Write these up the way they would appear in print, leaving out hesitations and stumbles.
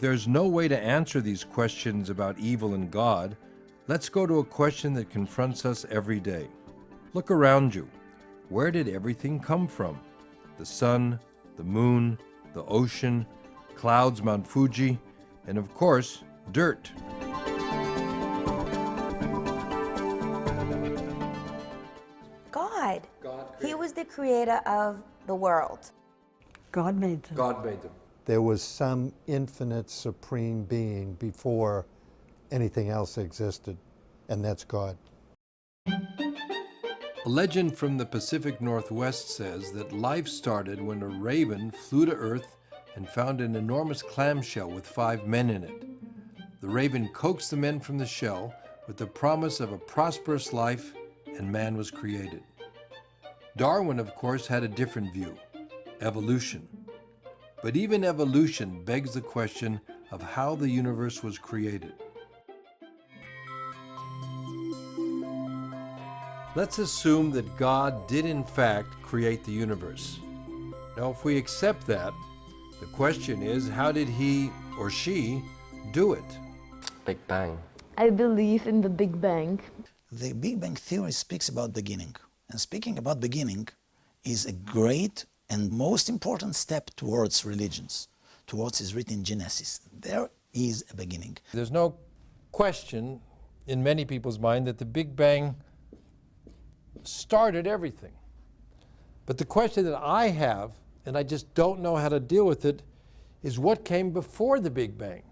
there's no way to answer these questions about evil and God, let's go to a question that confronts us every day. Look around you. Where did everything come from? The sun, the moon, the ocean, clouds, Mount Fuji, and of course, dirt. God. He was the creator of the world. God made them. God made them. There was some infinite supreme being before anything else existed, and that's God. A legend from the Pacific Northwest says that life started when a raven flew to Earth and found an enormous clamshell with 5 men in it. The raven coaxed the men from the shell with the promise of a prosperous life, and man was created. Darwin, of course, had a different view: evolution. But even evolution begs the question of how the universe was created. Let's assume that God did in fact create the universe. Now, if we accept that, the question is, how did he or she do it? Big Bang. I believe in the Big Bang. The Big Bang Theory speaks about beginning. And speaking about beginning is a great and most important step towards religions, towards is written in Genesis. There is a beginning. There's no question in many people's mind that the Big Bang started everything. But the question that I have, and I just don't know how to deal with it, is what came before the Big Bang?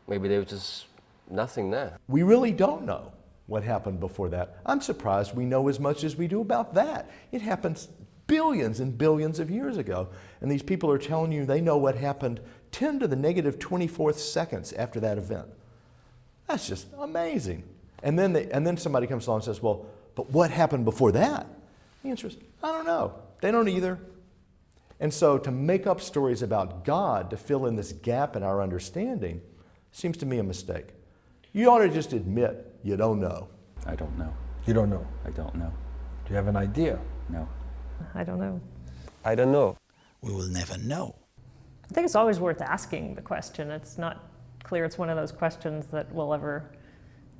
Maybe there was just nothing there. We really don't know what happened before that. I'm surprised we know as much as we do about that. It happened billions and billions of years ago, and these people are telling you they know what happened 10 to the negative 24th seconds after that event. That's just amazing. And then somebody comes along and says, well, but what happened before that? The answer is, I don't know. They don't either. And so to make up stories about God to fill in this gap in our understanding seems to me a mistake. You ought to just admit you don't know. I don't know. You don't know. I don't know. Do you have an idea? No. I don't know. I don't know. We will never know. I think it's always worth asking the question. It's not clear it's one of those questions that we'll ever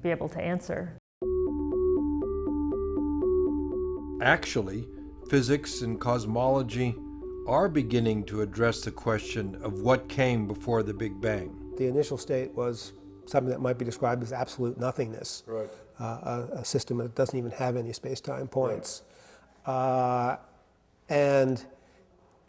be able to answer. Actually, physics and cosmology are beginning to address the question of what came before the Big Bang. The initial state was something that might be described as absolute nothingness, Right. A system that doesn't even have any space-time points. And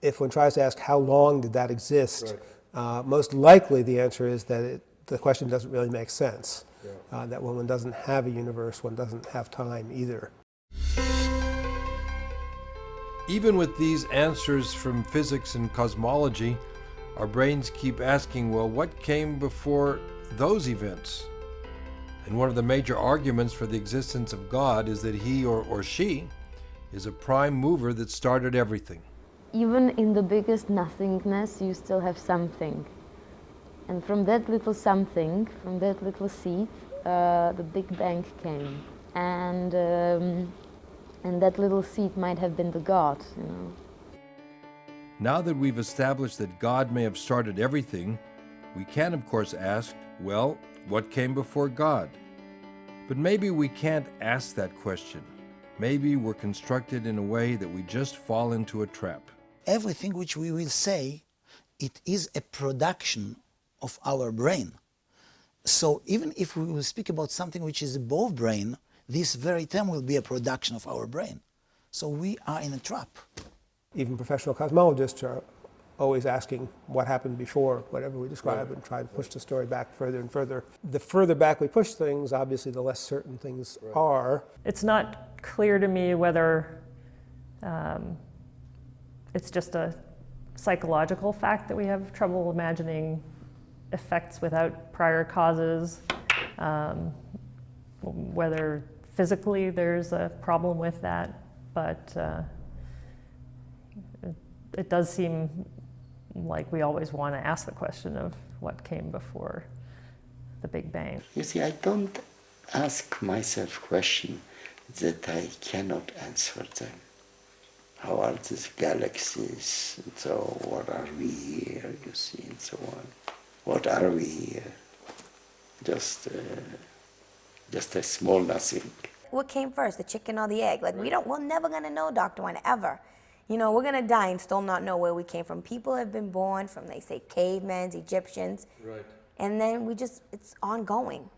if one tries to ask how long did that exist, most likely the answer is that the question doesn't really make sense. That when one doesn't have a universe, one doesn't have time either. Even with these answers from physics and cosmology, our brains keep asking, well, what came before those events? And one of the major arguments for the existence of God is that he or she is a prime mover that started everything. Even in the biggest nothingness, you still have something. And from that little something, from that little seed, the Big Bang came. And that little seed might have been the God, you know. Now that we've established that God may have started everything, we can of course ask, well, what came before God? But maybe we can't ask that question. Maybe we're constructed in a way that we just fall into a trap. Everything which we will say, it is a production of our brain. So even if we will speak about something which is above brain, this very term will be a production of our brain. So we are in a trap. Even professional cosmologists are always asking what happened before whatever we describe, and try to push the story back further and further. The further back we push things, obviously the less certain things are. It's not clear to me whether it's just a psychological fact that we have trouble imagining effects without prior causes, whether physically there's a problem with that, but it does seem like we always want to ask the question of what came before the Big Bang. You see, I don't ask myself questions that I cannot answer them. How are these galaxies, and so what are we here, you see, and so on. What are we? Just a small nothing. What came first, the chicken or the egg? Like, we're never gonna know, Dr. One, ever. You know, we're gonna die and still not know where we came from. People have been born from, they say, cavemen, Egyptians. Right. And then it's ongoing.